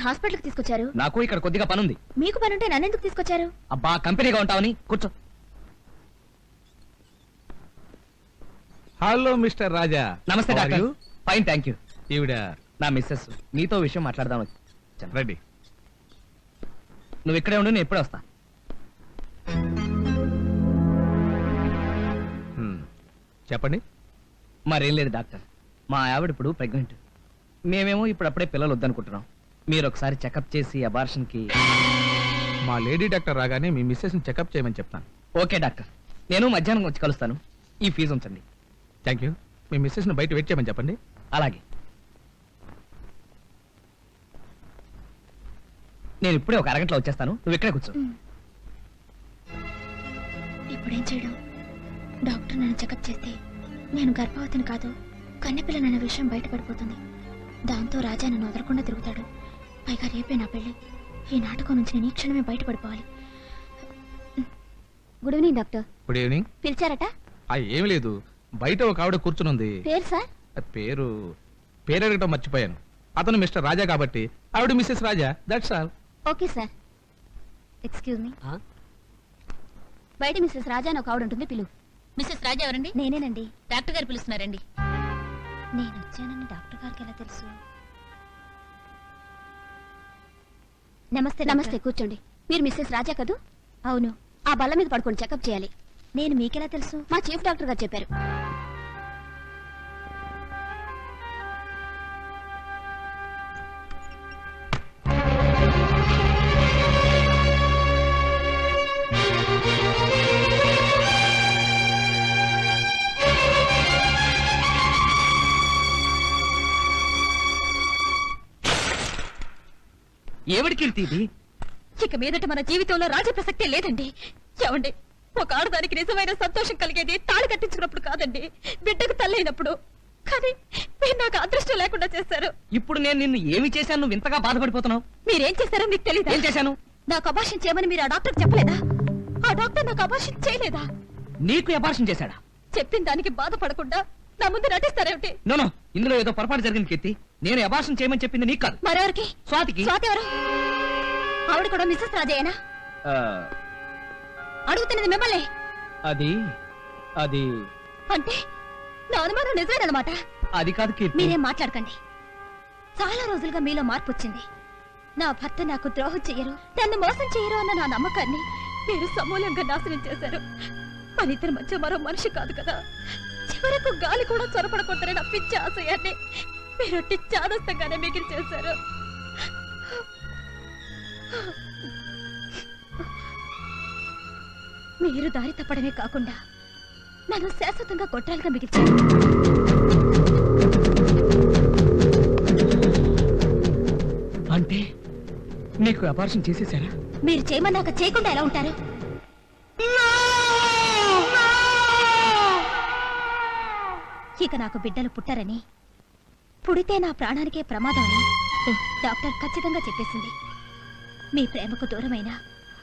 హాస్పిటల్కి తీసుకొచ్చారు? నాకు ఇక్కడ కొద్దిగా పనుంది. మీకు పనుంటే నన్నెందుకు తీసుకొచ్చారు? అబ్బా, కంపెనీగా ఉంటావని. కూర్చో. హలో మిస్టర్ రాజా. నమస్తే డాక్టర్. Fine, thank you. ఈవిడ నా మిస్సెస్. నీతో విషయం మాట్లాడదాం. రెడీ. నువ్వు ఇక్కడే ఉండు, నేను ఇప్పుడే వస్తా. చెప్పండి. మరేం లేదు డాక్టర్, మా ఆవిడ ఇప్పుడు ప్రెగ్నెంట్. మేమేమో ఇప్పుడు అప్పుడే పిల్లలు వద్దనుకుంటున్నాం. మీరు ఒకసారి చెకప్ చేసి అబార్షన్ కి. మా లేడీ డాక్టర్ రాగానే మీ మిస్సెస్ ని చెకప్ చేయమని చెప్తాను. ఓకే డాక్టర్, నేను మధ్యాహ్నం వచ్చి కలుస్తాను. ఈ ఫీజు ఉంచండి. Thank you. మీ మిస్సెస్ ని బయట వెయిట్ చేయమని చెప్పండి. అలాగే. నేను ఇప్పుడే ఒక అరగంటలో వచ్చేస్తాను, నువ్వు ఇక్కడే కూర్చో. ఇప్పుడేం చేయడం? డాక్టర్ నన్ను చెకప్ చేస్తే నేను గర్భవతిని కాదు, కన్నెపిల్లనన్న విషయం బయటపడిపోతుంది. దాంతో రాజా నన్ను వదలకుండా తిరుగుతాడు. పైగా రేపే నా పెళ్లి. ఈ నాటకం నుంచి నేను ఈ క్షణమే బయటపడిపోవాలి. Good evening doctor. Good evening. పిలిచారట? ఏమి లేదు, బయట ఒక ఆవిడ కూర్చునుంది. పేరు సార్? పేరు అడగటం మర్చిపోయాను. అతను మిస్టర్ రాజా కాబట్టి ఆవిడ Mrs Raja. That's all. Okay sir. Excuse me. బయట మిస్సెస్ రాజా అని ఒక ఆవిడ ఉంటుంది, పిలువు. మిస్సెస్ రాజా ఎవరండి? నేనేనండి. డాక్టర్ గారు పిలుస్తున్నారండి. నేను వచ్చానని డాక్టర్ గారికి ఎలా తెలుసు? నమస్తే. నమస్తే, కూర్చోండి. మీరు మిస్సెస్ రాజా కదూ? అవును. ఆ బల్ల మీద పడుకొని చెకప్ చేయాలి. నేను మీకెలా తెలుసు? మా చీఫ్ డాక్టర్ గారు చెప్పారు. ఏమిటి కీర్తి ఇది? ఇక మీదట మన జీవితంలో రాజ ప్రసక్తే లేదండి. ఏమండి, ఒక ఆడదానికి నిజమైన సంతోషం కలిగేది తాళి కట్టించుకున్నప్పుడు కాదండి, బిడ్డకు తల్లైనప్పుడు. కానీ మీరు నాకు అదృష్టం లేకుండా చేశారు. ఇప్పుడు నేను నిన్ను ఏమి చేశాను నువ్వు ఇంతగా బాధపడిపోతున్నావు? మీరేం చేశారో మీకు తెలియదు. ఏం చేశాను? నాకు అబార్షన్ చేయమని మీరు ఆ డాక్టర్ చెప్పలేదా? ఆ డాక్టర్ నాకు అబార్షన్ చేయలేదా? నీకు అబార్షన్ చేశాడా? చెప్పిన దానికి బాధపడకుండా నా ముందు నటిస్తారేమిటి? నో, ఇందులో ఏదో పొరపాటు జరిగింది కీర్తి. నేను అబార్షన్ చేయమని చెప్పింది నీకు కాదు, మరెవరికి? స్వాతికి. స్వాతి ఎవరు? ఆవిడ కూడా మిస్సెస్ రాజయ్యనా? అడుగుతున్నది మిమ్మల్ని. అది అది అంటే నా అనుమానం నిజమేనమాట. అది కాదు కీర్తి. మీరేం మాట్లాడకండి. చాలా రోజులుగా మీలో మార్పు వచ్చింది. నా భర్త నాకు ద్రోహం చెయ్యరు, నన్ను మోసం చెయ్యరు అన్న నా నమ్మకాన్ని మీరు సమూలంగా నాశనం చేశారు. మన ఇద్దరి మధ్య మరో మనిషి కాదు కదా. చివరకు గాలి కూడా చొరపడకూడదని నా పిచ్చి ఆశయాన్ని మీరు చాదస్తంగానే మిగిలి చేశారు. మీరు దారి తప్పడమే కాకుండా నన్ను శాశ్వతంగా గొడ్రాలుగా మిగిల్చారు. అంటే నీకు అబార్షన్ చేసేసారా? మీరు చేయమన్నాక చేయకుండా ఎలా ఉంటారు? ఇక నాకు బిడ్డలు పుట్టారని, పుడితే నా ప్రాణానికే ప్రమాదం అని డాక్టర్ ఖచ్చితంగా చెప్పేసింది. మీ ప్రేమకు దూరమైనా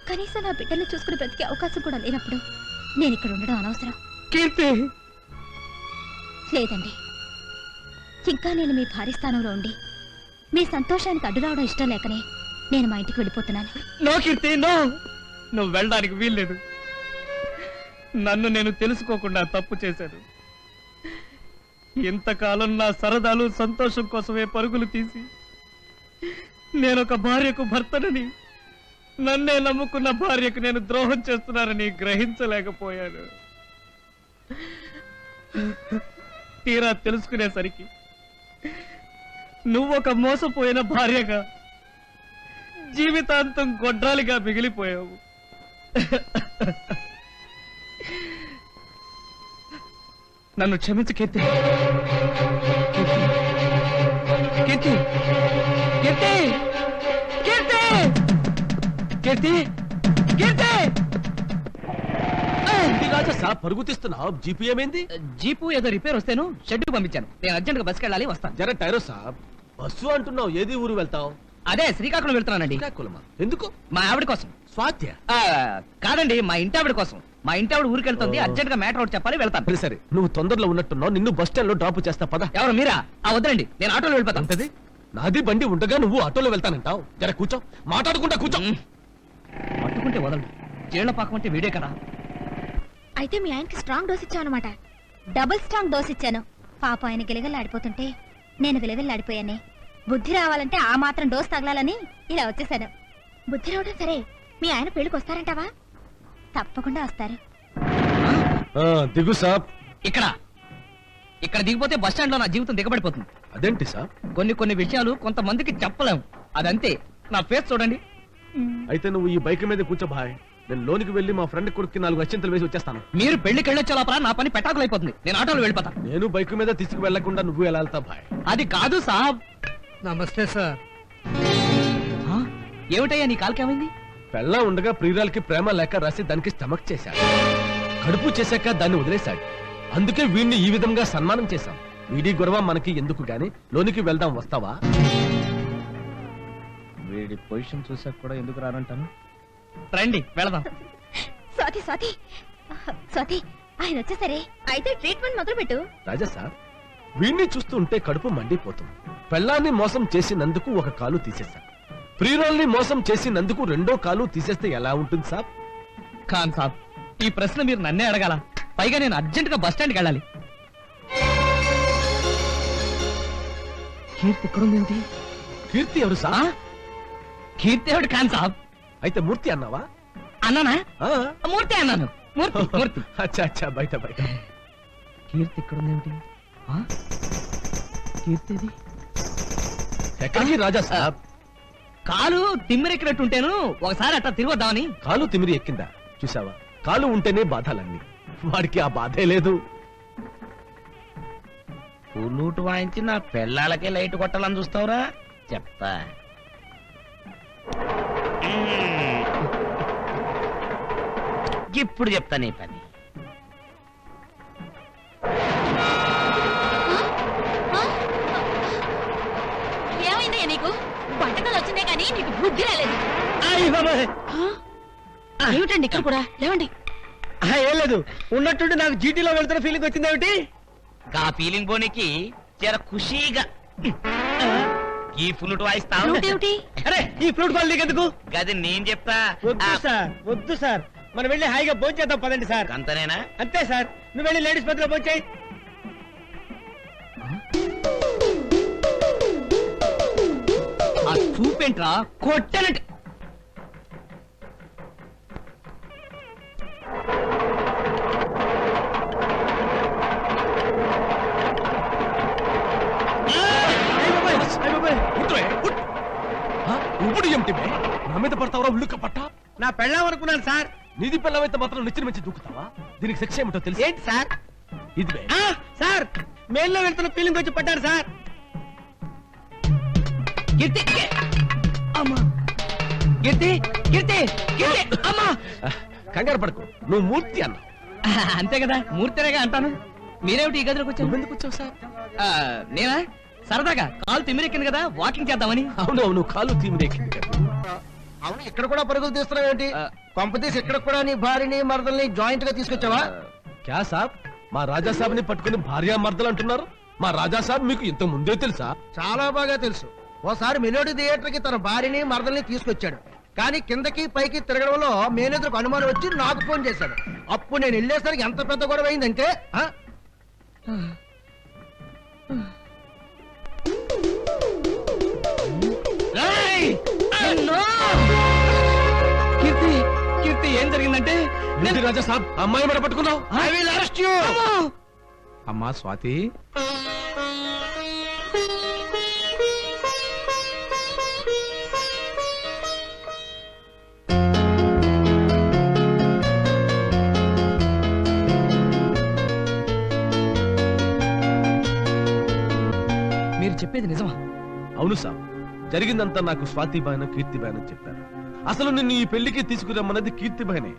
కనీసం నా బిడ్డల్ని చూసుకుని బ్రతికే అవకాశం కూడా లేనప్పుడు నేను ఇక్కడ ఉండడం అనవసరం. కీర్తి, లేదండి, ఇంకా నేను మీ భారీ స్థానంలో ఉండి మీ సంతోషానికి అడ్డు రావడం ఇష్టం లేకనే నేను మా ఇంటికి వెళ్ళిపోతున్నాను. నో కీర్తి, నో. నువ్వు వెళ్ళడానికి వీల్లేదు. నన్ను నేను తెలుసుకోకుండా తప్పు చేశాను. ఇంతకాలం నా సరదాలు సంతోషం కోసమే పరుగులు తీసి నేనొక భార్యకు భర్తనని, నన్నే నమ్ముకున్న భార్యకు నేను ద్రోహం చేస్తున్నానని గ్రహించలేకపోయాను. తీరా తెలుసుకునేసరికి నువ్వొక మోసపోయిన భార్యగా జీవితాంతం గొడ్రాలిగా మిగిలిపోయావు. నన్ను క్షమించు కీర్తి. కీర్తి, కీర్తి, కీర్తి, కీర్తి, కీర్తి. పరుగు తీస్తున్నావు. జీపు ఏమైంది? జీపు ఏదో రిపేర్ వస్తేను షెడ్యూల్ పంపించాను. నేను అర్జెంట్ గా బస్కి వెళ్ళాలి, వస్తాను. జర టైరో సాబ్, బస్సు అంటున్నావు. ఏది ఊరు వెళ్తావు? అదే శ్రీకాకుళం వెళ్తున్నానండి. శ్రీకాకుళమా? ఎందుకు? మా ఆవిడ కోసం. స్వాత్య? కాదండి, మా ఇంటి ఆవిడ కోసం. మా ఇంటి ఆవిడ ఊరికి వెళ్తుంది, అర్జెంట్ గా మ్యాటర్ అవుట్ చెప్పాలి, వెళ్తాను. సరే సరే, నువ్వు తొందరలో ఉన్నట్టున్నావు. నిన్ను బస్ స్టాండ్ లో డ్రాప్ చేస్తా పద. ఎవరు మీరా? వద్దండి, నేను ఆటోలో వెళ్ళిపోతాను. నాది బండి ఉండగా నువ్వు ఆటోలో వెళ్తానంటావు. జర కూర్చో, మాట్లాడుకుంటా కూర్చో. పట్టుకుంటే వదలు. జీళ్ల పాకం అంటే వీడే కదా. అయితే మీ ఆయనకి స్ట్రాంగ్ డోస్ ఇచ్చావు అనమాట. డబుల్ స్ట్రాంగ్ డోస్ ఇచ్చాను. పాప ఆయన గిలగలాడిపోతుంటే నేను విలవిల్లాడిపోయానే. బుద్ధి రావాలంటే ఆ మాత్రం డోస్ తగలాలని ఇలా వచ్చేసాను. బుద్ధి రావడం సరే, మీ ఆయన పెళ్లికి వస్తారంటావా? తప్పకుండా వస్తారు. దిగు సాబ్. ఇక్కడ దిగిపోతే బస్ స్టాండ్ లో నా జీవితం దిగబడిపోతుంది. అదేంటి సాబ్? కొన్ని విషయాలు కొంతమందికి చెప్పలేము. అదంతే. నా ఫేస్ చూడండి. అయితే నువ్వు ఈ బైక్ మీద కూర్చో భాయ్. నేను లోనికి వెళ్ళి మా ఫ్రెండ్ కొడుక్కి 4 అత్యంతలు వేసి వచ్చేస్తాను. మీరు పెళ్లికి వెళ్ళొచ్చే లోపల నా పని పెటాకులైపోతుంది. నేను ఆటోలో వెళ్ళిపోతా. నేను బైక్ మీద తీసుకు వెళ్లకుండా నువ్వు ఎలా వెళ్తావు భాయ్? అది కాదు సాబ్. నమస్తే సార్. ఏమిటయ్యా నీ కాలుకేమైంది? పెళ్ళ ఉండగా ప్రియురాలకి ప్రేమ లేక రాసి దానికి స్టమక్ చేశాడు. కడుపు చేశాక దాన్ని వదిలేశాడు. అందుకే వీడిని ఈ విధంగా సన్మానం చేశాం. వీడి గొడవ మనకి ఎందుకు గాని లోనికి వెళ్దాం, వస్తావా? వీడి పొజిషన్ చూసాక కూడా ఎందుకు రానంటాను. రండి వెళదాం. స్వాతి స్వాతి స్వాతి ఆయన వచ్చేసరే. అయితే ట్రీట్మెంట్ మొదలు పెట్టు. రాజా సార్, వీడిని చూస్తూ ఉంటే కడుపు మండిపోతుంది. పెళ్ళాన్ని మోసం చేసినందుకు ఒక కాలు తీసేశాం. ప్రియురాల్ని మోసం చేసినందుకు 2వ కాలు తీసేస్తే ఎలా ఉంటుంది సార్? ఖాన్ సాబ్, ఈ ప్రశ్న మీరు నన్నే అడగాల. పైగా నేను అర్జెంట్ గా బస్ స్టాండ్కి వెళ్ళాలి. కీర్తి ఎక్కడుందేంటి? కీర్తి ఎవరు సార్? కీర్తి ఎవడు ఖాన్ సాబ్? అయితే మూర్తి అన్నావా? అన్నానా? ఆ? మూర్తి అన్నాను. మూర్తి. అచ్చా అచ్చా, బయట బయట. కీర్తి ఎక్కడుందేంటి? కీర్తిది ఎక్కడికి రాజా సాబ్? కాలు తిమ్మిరెక్కినట్టుంటేను ఒకసారి అట్లా తిరగొద్దామని. కాలు తిమిరి ఎక్కిందా? చూసావా, కాలు ఉంటేనే బాధలన్నీ. వాడికి ఆ బాధే లేదు. పుల్లూటు వాయించి నా పెళ్ళాలకే లైట్ కొట్టాలని చూస్తావురా? చెప్తా. ఇప్పుడు చెప్తా నీ పని. ఏమైందయ్యా నీకు? వంటకాలు వచ్చిందే కానీ నీకు బుద్ధి రాలేదు. ఏమిటండి ఇక్కడ కూడా? లేవండి. ఏం లేదు, ఉన్నట్టుండి నాకు జీటీలో వెళ్తున్న ఫీలింగ్ వచ్చింది. ఏమిటి గా ఫీలింగ్ పోనీకి జర ఖుషీగా ఈ ఫ్లూట్ వాయిస్తావు. ఏమిటి? అరే ఈ ఫ్లూట్ కాల్ నీకెందుకు? గది నేను చెప్తా. వద్దు సార్, మనం వెళ్ళి హాయిగా భోంచేద్దాం పదండి సార్. అంతనేనా? అంతే సార్, నువ్వు వెళ్ళి లేడీస్ పత్రిలో భోంచేయి. ఆ చూపేంట్రా కొట్టనంటే. ఇప్పుడు ఏమిటి బే? నా మీద పడతావరా ఉల్లుక్క పట్ట? నా పెళ్ళాం అనుకున్నాను సార్. నీది పెళ్ళమైతే మాత్రం నిచ్చిన మంచి దూకుతావా? దీనికి శిక్ష ఏమిటో తెలుసు? ఏంటి సార్? ఇది బే. సార్ మేల్లో వెళ్తున్న ఫీలింగ్ వచ్చి పట్టారు సార్. కీర్తి అమ్మా, కీర్తి కీర్తి కీర్తి అమ్మా. కంగారు పడకు, నువ్వు మూర్తి అన్నా. అంతే కదా, మూర్తిరేగా అంటాను. మీరేమిటి ఈ గదిలోకి వచ్చారు? నువ్వెందుకు వచ్చావు సార్? నేనా సరదాగా కాలు తిమ్మిరెక్కింది కదా, వాకింగ్ చేద్దామని. అవును అవును, కాలు తీమిరెక్కింది కదా. అవును, ఇక్కడ కూడా పరుగులు తీస్తున్నావు ఏంటి? కొంపతీసి ఇక్కడ కూడా నీ భార్యని మరదల్ని జాయింట్ గా తీసుకొచ్చావా? క్యా సాబ్, మా రాజా సాబ్ ని పట్టుకుని భార్యా మర్దలు అంటున్నారు? మా రాజా సాబ్ మీకు ఇంత ముందే తెలుసా? చాలా బాగా తెలుసు. ఓసారి మెలోడీ థియేటర్ కి తన భార్యని మరదల్ని తీసుకొచ్చాడు. కానీ కిందకి పైకి తిరగడంలో మేనేజర్కు అనుమానం వచ్చి నాకు ఫోన్ చేశాడు. అప్పుడు నేను వెళ్ళేసరికి ఎంత పెద్ద గొడవ అయిందంటే కీర్తి కీర్తి ఏం జరిగిందంటే, ఏంటి రాజా సాబ్, అమ్మాయి మీద పట్టుకున్నావు? అమ్మా స్వాతి, మీరు చెప్పేది నిజమా? అవును సాబ్, జరిగిందంతా నాకు స్వాతి బాయన కీర్తి బాయన చెప్పారు. అసలు నిన్ను ఈ పెళ్లికి తీసుకురమ్మన్నది కీర్తి బాయనే.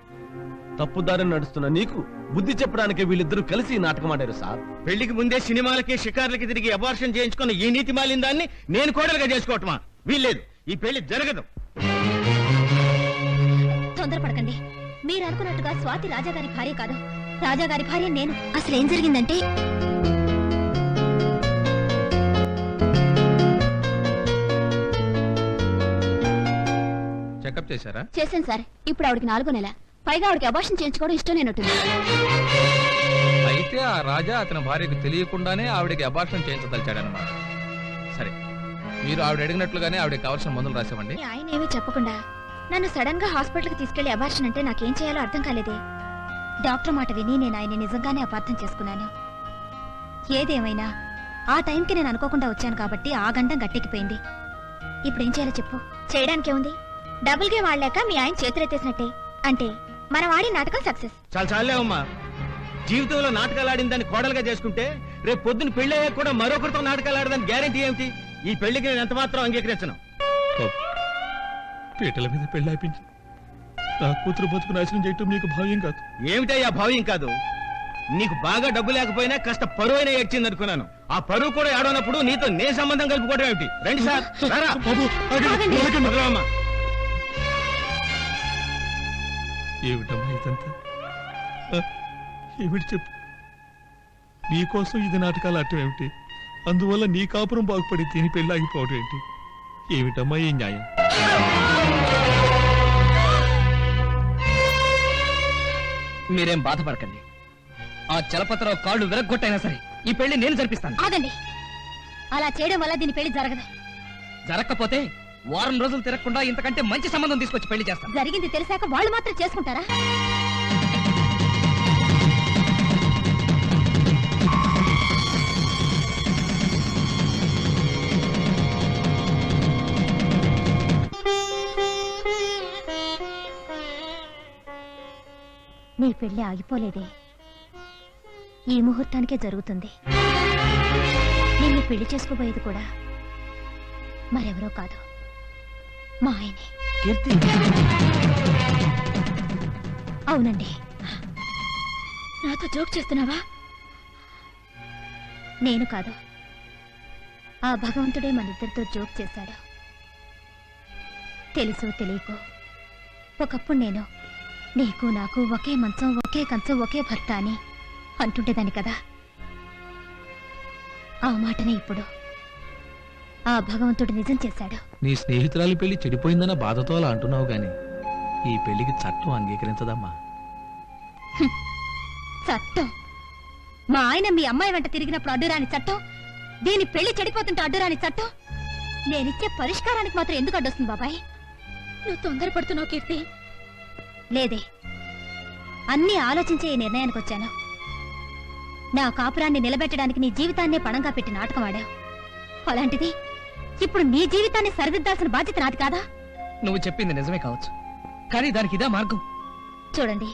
తప్పుదారిని నడుస్తున్న నీకు బుద్ధి చెప్పడానికి వీళ్ళిద్దరూ కలిసి ఈ నాటకం ఆడారు సాబ్. పెళ్లికి ముందే సినిమాలకి షికార్లకి తిరిగి అబార్షన్ చేయించుకున్న ఈ నీతి మాలిన దాన్ని నేను కోడలుగా చేసుకోవటమా? వీల్లేదు, ఈ పెళ్లి జరగదు. తొందరపడకండి. మీరు అనుకున్నట్టుగా స్వాతి రాజాగారి భార్య కాదు. రాజాగారి భార్య నేను. అసలు ఏం జరిగిందంటే చెకప్ చేశారా? చేశాను సార్. ఇప్పుడు ఆవిడకి 4వ నెల. పైగా ఆవిడకి అబార్షన్ చేయించుకోవడం ఇష్టం లేనట్టుంది. అయితే ఆ రాజా అతని భార్యకు తెలియకుండానే ఆవిడకి అబార్షన్ చేయించదలిచాడనమాట. సరే, మీరు ఆవిడ అడిగినట్లుగానే ఆవిడకి కావాల్సిన మందులు రాసామండి. ఆయన ఏమీ చెప్పకుండా నన్ను సడన్ గా హాస్పిటల్కి తీసుకెళ్లి అబార్షన్ అంటే నాకేం చేయాలో అర్థం కాలేదే. డాక్టర్ మాట విని నేను ఆయన్ని నిజంగానే అపార్థం చేసుకున్నాను. ఏదేమైనా ఆ టైంకి నేను అనుకోకుండా వచ్చాను కాబట్టి ఆ గండం గట్టెక్కిపోయింది. ఇప్పుడు ఏం చేయాలో చెప్పు. చేయడానికే ఉంది. డబుల్ గేమ్ ఆడలేక మీ ఆయన చేతులెత్తేసినట్టే. అంటే మనం ఆడి నాటకం సక్సెస్. చాలా చాలే అమ్మా. జీవితంలో నాటకాలు ఆడిన దాన్ని కోడలుగా చేసుకుంటే రేపు పొద్దున పెళ్లి అయ్యాక కూడా మరొకరితో నాటకాలు ఆడదాని గ్యారెంటీ ఏమిటి? ఈ పెళ్లికి నేను ఎంత మాత్రం అంగీకరించను. పీటల మీద పెళ్లి అయిపించి నా కూతురు బతుకు నాశనం చేయటం నీకు భావ్యం కాదు. ఏమిటయ్యా భావ్యం కాదు? నీకు బాగా డబ్బు లేకపోయినా కాస్త పరువు అయినా ఏడ్చింది అనుకున్నాను. ఆ పరువు కూడా ఆడనప్పుడు నీతో నే సంబంధం కలుపుకోవడం ఏమిటి? రండి సార్. రారా. వదలమ్మా. ఏమిటమ్మా ఇదంతా? ఏమిటి చెప్పు. నీకోసం ఇది నాటకాలు ఆడటం ఏమిటి? అందువల్ల నీ కాపురం బాగుపడి తిని పెళ్లి ఆగిపోవడం ఏంటి? ఏమిటమ్మా ఈ న్యాయం? మీరేం బాధపడకండి. ఆ చలపతిరావు కాళ్ళు విరగ్గొట్టైనా సరే ఈ పెళ్లి నేను జరిపిస్తాను. ఆగండి. అలా చేయడం వల్ల దీని పెళ్లి జరగదు. జరగకపోతే వారం రోజులు తిరగకుండా ఇంతకంటే మంచి సంబంధం తీసుకొచ్చి పెళ్లి చేస్తాను. జరిగింది తెలిసాక వాళ్ళు మాత్రం చేసుకుంటారా? నీ పెళ్లి ఆగిపోలేదే. ఈ ముహూర్తానికే జరుగుతుంది. నిన్ను పెళ్లి చేసుకోబోయేది కూడా మరెవరో కాదు, మా ఆయనే. కీర్తి, అవునండి. నాతో జోక్ చేస్తున్నావా? నేను కాదు, ఆ భగవంతుడే మనిద్దరితో జోక్ చేశాడు. తెలుసో తెలియకో ఒకప్పుడు నేను నీకు నాకు ఒకే మంచం, ఒకే కంచం, ఒకే భర్త అని అంటుంటేదాన్ని కదా. ఆ మాటనే ఇప్పుడు ఆ భగవంతుడు నిజం చేశాడు. నీ స్నేహితురాలి పెళ్లి చెడిపోయిందన్న బాధతో అలా అంటున్నావు గాని ఈ పెళ్లికి చట్టం అంగీకరించదమ్మా. చట్టం? మా ఆయన మీ అమ్మాయి వెంట తిరిగినప్పుడు అడ్డురాని చట్టం, దీని పెళ్లి చెడిపోతుంటే అడ్డురాని చట్టం, నేనిచ్చే పరిష్కారానికి మాత్రం ఎందుకు అడ్డొస్తుంది బాబాయ్? నువ్వు తొందరపడుతున్నావు కీర్తి. లేదే, అన్నీ ఆలోచించే ఈ నిర్ణయానికి వచ్చాను. నా కాపురాన్ని నిలబెట్టడానికి నీ జీవితాన్నే పణంగా పెట్టి నాటకం ఆడావు. అలాంటిది ఇప్పుడు నీ జీవితాన్ని సరిదిద్దాల్సిన బాధ్యత నాది కాదా? నువ్వు చెప్పింది నిజమే కావచ్చు, కానీ దానికి ఇదే మార్గం. చూడండి,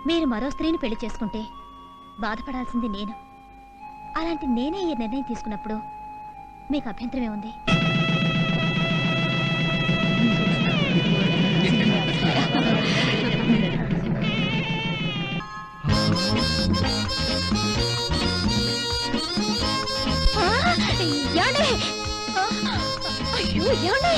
మీరు మరో స్త్రీని పెళ్లి చేసుకుంటే బాధపడాల్సింది నేను. అలాంటి నేనే ఈ నిర్ణయం తీసుకున్నప్పుడు మీకు అభ్యంతరమే ఉంది? అయ్యో, ఏమండి?